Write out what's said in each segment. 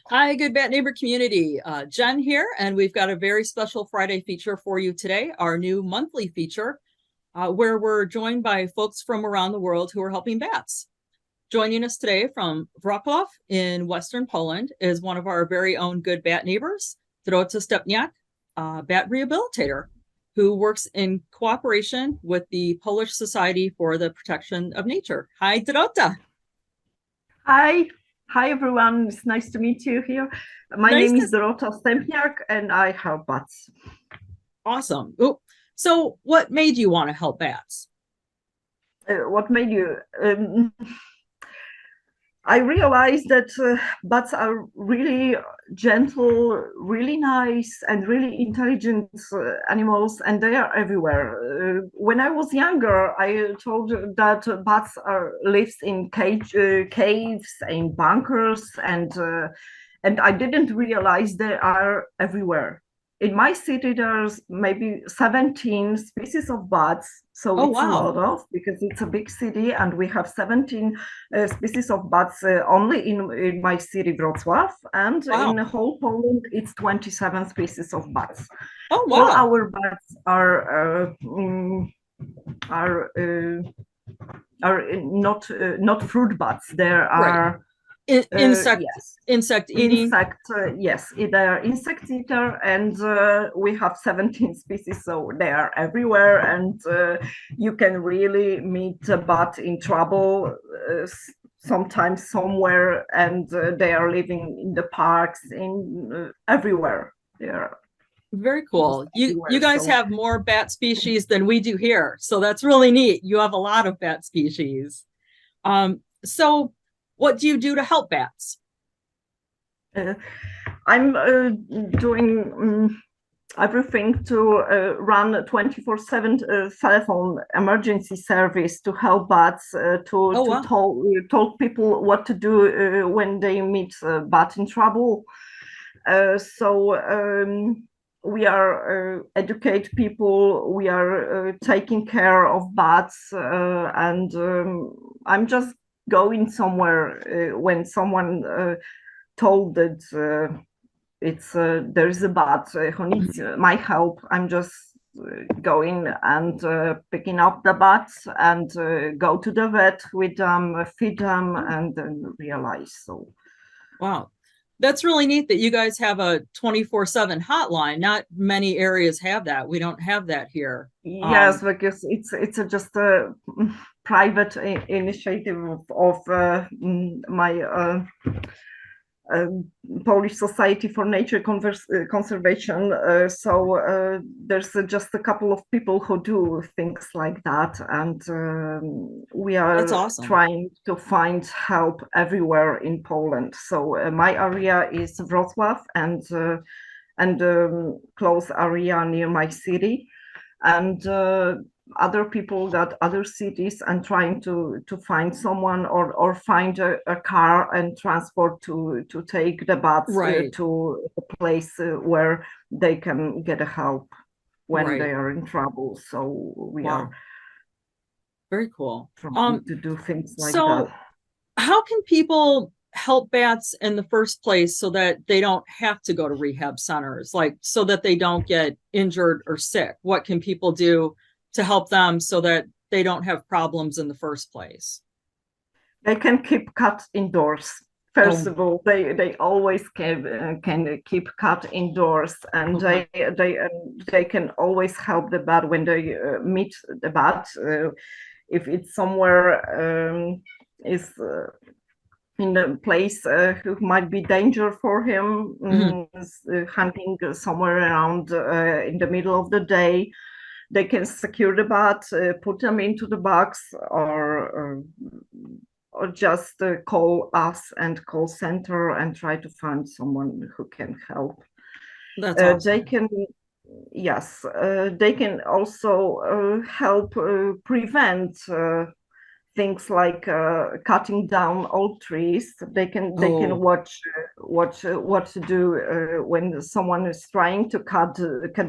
Hi, good Bat Neighbor community. Jen here, and we've got a very special Friday feature for you today, our new monthly feature, where we're joined by folks from around the world who are helping bats. Joining us today from Wrocław in Western Poland is one of our very own good bat neighbors, Dorota Stepniak, bat rehabilitator, who works in cooperation with the Polish Society for the Protection of Nature. Hi, Dorota. Hi. Hi, everyone. It's nice to meet you here. My Nice name to is Dorota Stepniak, and I help bats. Awesome. Ooh. So what made you want to help bats? What made you? I realized that bats are really gentle, really nice, and really intelligent animals, and they are everywhere. When I was younger, I told that bats lives in caves, in bunkers, and I didn't realize they are everywhere. In my city, there's maybe 17 species of bats, so Oh, it's a wow. lot of because it's a big city, and we have 17 species of bats only in my city, Wrocław, and in Wow. the whole Poland, it's 27 species of bats. Oh, All wow. our bats are not fruit bats. There Right. are Insect yes, insect eating. insect. Yes, they are insect eater, and we have 17 species, so they are everywhere, and you can really meet a bat in trouble. Sometimes somewhere, and they are living in the parks, in everywhere. They are Very most cool. You everywhere. guys So have more bat species than we do here. So that's really neat. You have a lot of bat species. So what do you do to help bats? uh, I'm doing everything to run a 24/7 telephone emergency service to help bats Oh, to wow. told people what to do when they meet a bat in trouble. So we are educate people. We are taking care of bats, and I'm just going somewhere when someone told that it's there is a bat who needs my help. I'm just going and picking up the bats and go to the vet with them, feed them, Oh, and then realize. So wow. That's really neat that you guys have a 24/7 hotline. Not many areas have that. We don't have that here. yes, because just a private initiative of my uh, Polish Society for Nature Conservation. So there's just a couple of people who do things like that, and we That's are awesome. trying to find help everywhere in Poland. So my area is Wrocław, and close area near my city, and other people got other cities and trying to find someone or find a car and transport to take the bats Right, to a place where they can get a help when right. they are in trouble. So we are Wow. Very cool. trying to do things like that. So how can people help bats in the first place so that they don't have to go to rehab centers, like so that they don't get injured or sick? What can people do to help them so that they don't have problems in the first place? They can keep cats indoors. First Oh, of all, they always can keep cat indoors, and okay. they can always help the bat when they meet the bat. If it's somewhere is in a place who might be danger for him, Mhm. hunting somewhere around in the middle of the day, they can secure the bat, put them into the box, or just call us and call center and try to find someone who can help. That's They awesome. can, yes, they can also help prevent things like cutting down old trees. They can Oh, watch what to do when someone is trying to cut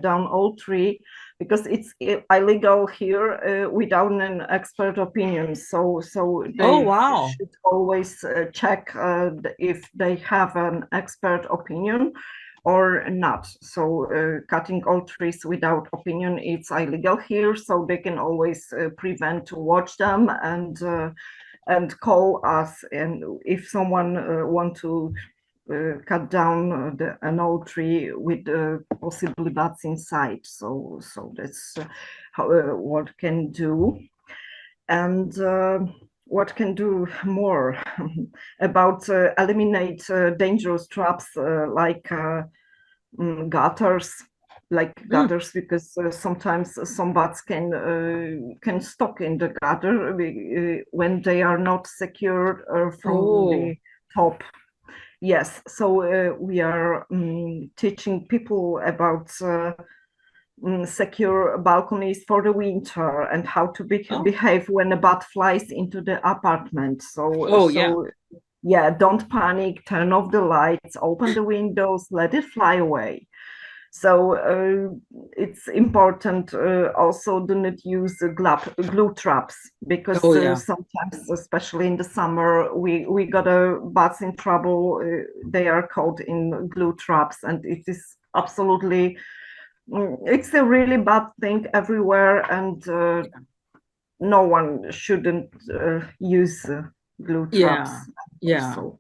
down old tree. because it's illegal here without an expert opinion. So Oh, they wow. should always check if they have an expert opinion or not. So cutting all trees without opinion, it's illegal here. So they can always prevent to watch them and call us. And if someone want to cut down an old tree with possibly bats inside. So that's how, what can do. And what can do more about eliminate dangerous traps like gutters, gutters, because sometimes some bats can stuck in the gutter when they are not secured from the top. Yes, so we are teaching people about secure balconies for the winter and how to behave when a bat flies into the apartment. Yeah, don't panic, turn off the lights, open the windows, let it fly away. So it's important also do not use glue traps, because sometimes, especially in the summer, we got bats in trouble. They are caught in glue traps, and it is absolutely, it's a really bad thing everywhere, and no one shouldn't use glue traps. Yeah. So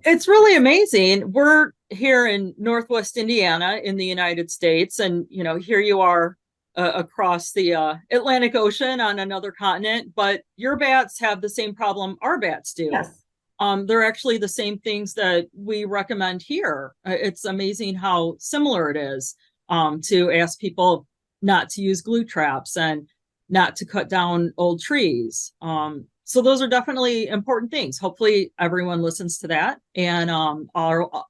it's really amazing. We're here in Northwest Indiana in the United States, and here you are across the Atlantic Ocean on another continent, but your bats have the same problem our bats do. Yes. They're actually the same things that we recommend here. It's amazing how similar it is to ask people not to use glue traps and not to cut down old trees. So those are definitely important things. Hopefully everyone listens to that, and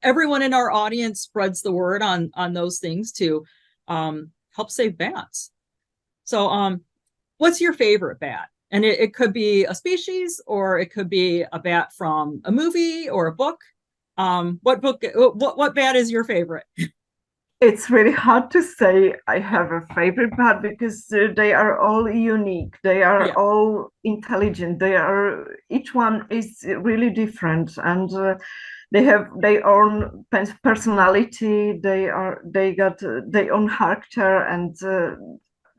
everyone in our audience spreads the word on those things to help save bats. So what's your favorite bat? And it could be a species, or it could be a bat from a movie or a book. What bat is your favorite? It's really hard to say I have a favorite bat, because they are all unique. They are all intelligent. Each one is really different, and they have their own personality. They got their own character, and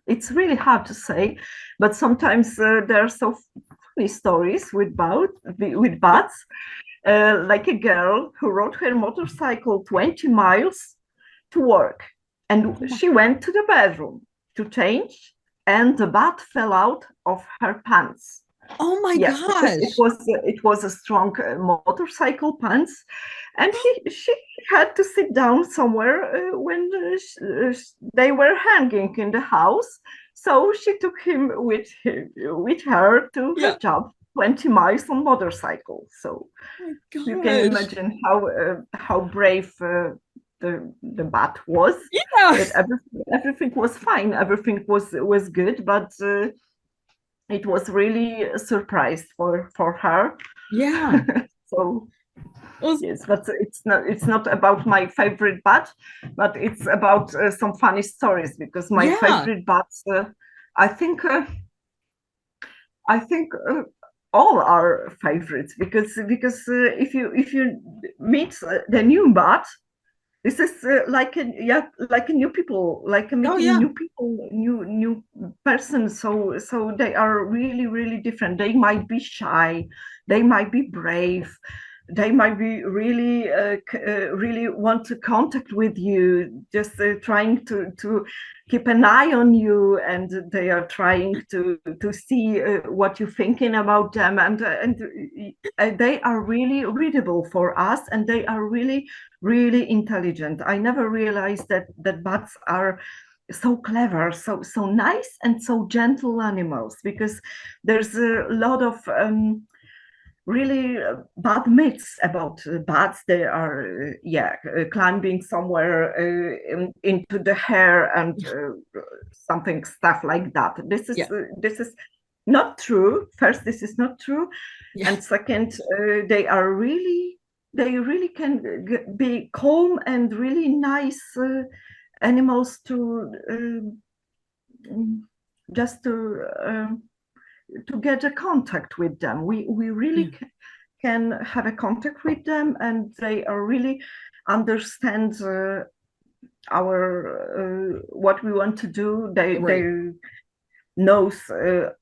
it's really hard to say. But sometimes there are so funny stories with bats, like a girl who rode her motorcycle 20 miles to work, and she went to the bathroom to change, and the bat fell out of her pants. Oh my gosh! It was a strong motorcycle pants, and she had to sit down somewhere when they were hanging in the house. So she took him with her to her job, 20 miles on motorcycle. So you can imagine how brave the bat was. Everything was fine, everything was good, but it was really a surprise for her. So yes, but it's not about my favorite bat, but it's about some funny stories, because my favorite bats, I think all are favorites, because if you meet the new bat, this is like a new people, like meeting new people, new person. So they are really, really different. They might be shy, they might be brave, they might be really really want to contact with you, just trying to keep an eye on you, and they are trying to see what you're thinking about them, and they are really readable for us, and they are really, really intelligent. I never realized that bats are so clever, so nice, and so gentle animals, because there's a lot of really bad myths about bats. They are climbing somewhere into the hair and something stuff like that. This is not true. First, this is not true, and second, they really can be calm and really nice animals to just to get a contact with them. We really can have a contact with them, and they are really understand our what we want to do. They knows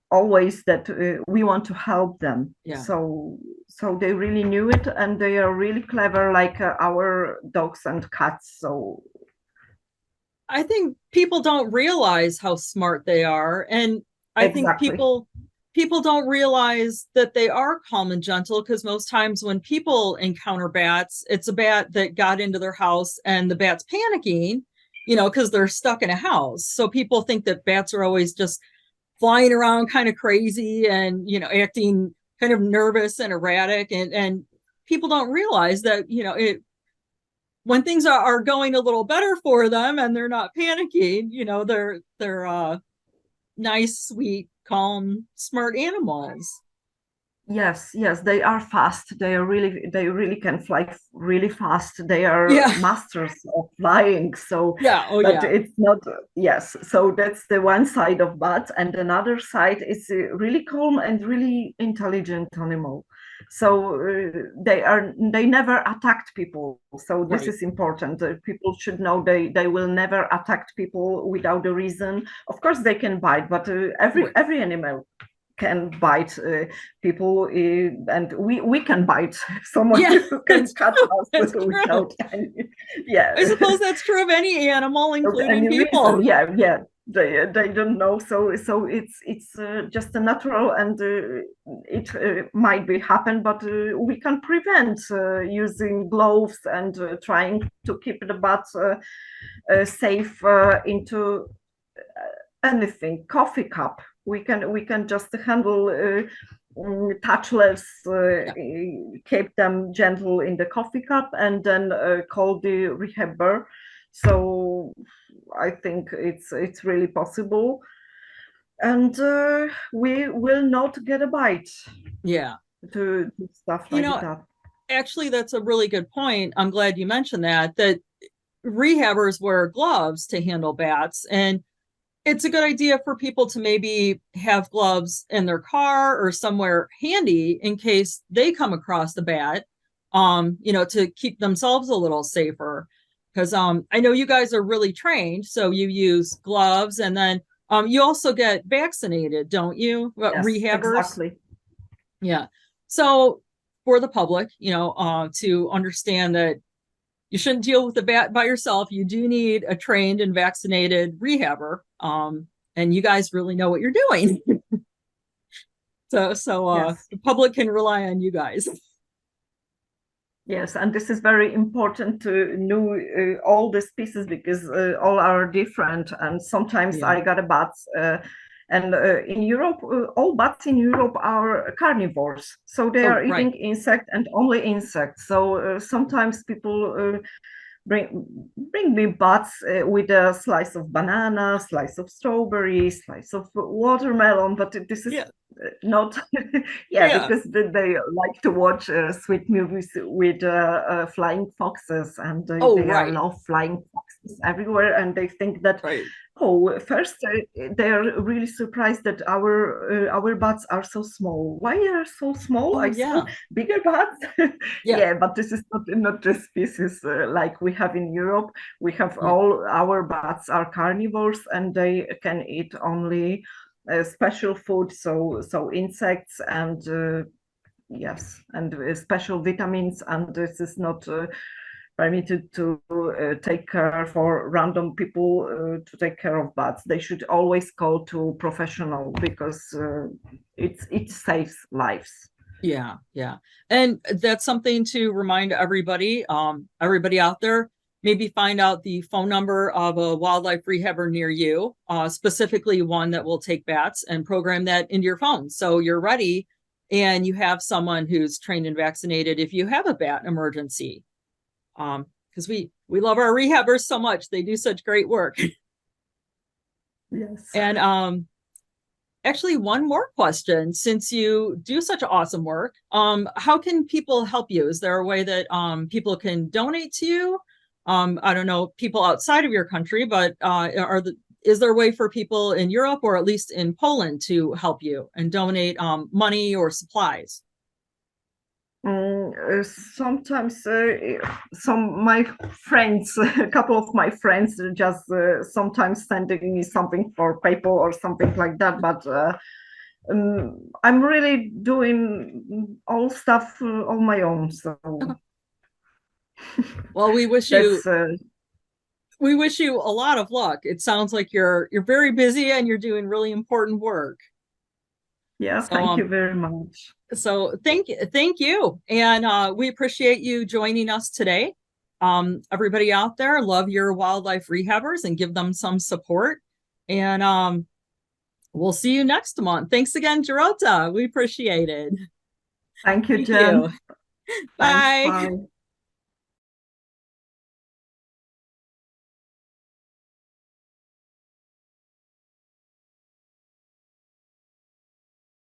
always that we want to help them. So they really knew it, and they are really clever, like our dogs and cats. So I think people don't realize how smart they are, and I think people don't realize that they are calm and gentle, because most times when people encounter bats, it's a bat that got into their house and the bat's panicking, because they're stuck in a house. So people think that bats are always just flying around kind of crazy and, acting kind of nervous and erratic. And people don't realize that, when things are going a little better for them and they're not panicking, they're nice, sweet, calm, smart animals. Yes, they are fast. They really can fly really fast. They are masters of flying. So it's not, yes. So that's the one side of bats, and another side is a really calm and really intelligent animal. So they never attacked people. So this is important. People should know they will never attack people without a reason. Of course they can bite, but every animal can bite people, and we can bite someone who can cut us without any. I suppose that's true of any animal, including people. Reason. They don't know, so it's just a natural, and it might be happen, but we can prevent using gloves and trying to keep the bats safe into anything. Coffee cup, we can just handle touchless, keep them gentle in the coffee cup, and then call the rehabber. So I think it's really possible, and we will not get a bite. To stuff like that. Actually, that's a really good point. I'm glad you mentioned that rehabbers wear gloves to handle bats, and it's a good idea for people to maybe have gloves in their car or somewhere handy in case they come across the bat, to keep themselves a little safer. Because I know you guys are really trained, so you use gloves, and then you also get vaccinated, don't you? Yes, rehabbers. Exactly. Yeah. So for the public, to understand that you shouldn't deal with the bat by yourself. You do need a trained and vaccinated rehabber. And you guys really know what you're doing. So the public can rely on you guys. Yes, and this is very important to know all the species, because all are different. And sometimes I got a bats, and in Europe, all bats in Europe are carnivores. So they are eating insect and only insects. So sometimes people bring me bats with a slice of banana, slice of strawberry, slice of watermelon, but this is not because they like to watch sweet movies with flying foxes, and they love flying foxes everywhere, and they think that first they are really surprised that our bats are so small. Why are so small? I saw bigger bats. But this is not the species like we have in Europe. We have all our bats are carnivores, and they can eat only special food, so insects and and special vitamins. And this is not permitted to take care for random people to take care of bats. They should always call to professional, because it saves lives. And that's something to remind everybody out there. Maybe find out the phone number of a wildlife rehabber near you, specifically one that will take bats, and program that into your phone so you're ready and you have someone who's trained and vaccinated if you have a bat emergency. Because we love our rehabbers so much. They do such great work. Yes. And actually, one more question. Since you do such awesome work, how can people help you? Is there a way that people can donate to you? I don't know, people outside of your country, but is there a way for people in Europe or at least in Poland to help you and donate money or supplies? Sometimes my friends, a couple of my friends, just sometimes sending me something for PayPal or something like that. But I'm really doing all stuff on my own. So Well, we wish you that's we wish you a lot of luck. It sounds like you're very busy and you're doing really important work. yeah. So Thank you very much. So thank you. And we appreciate you joining us today. Everybody out there, love your wildlife rehabbers and give them some support. And we'll see you next month. Thanks again, Dorota. We appreciate it. Thank you, Thank Jen. you. Thanks. Bye. Bye.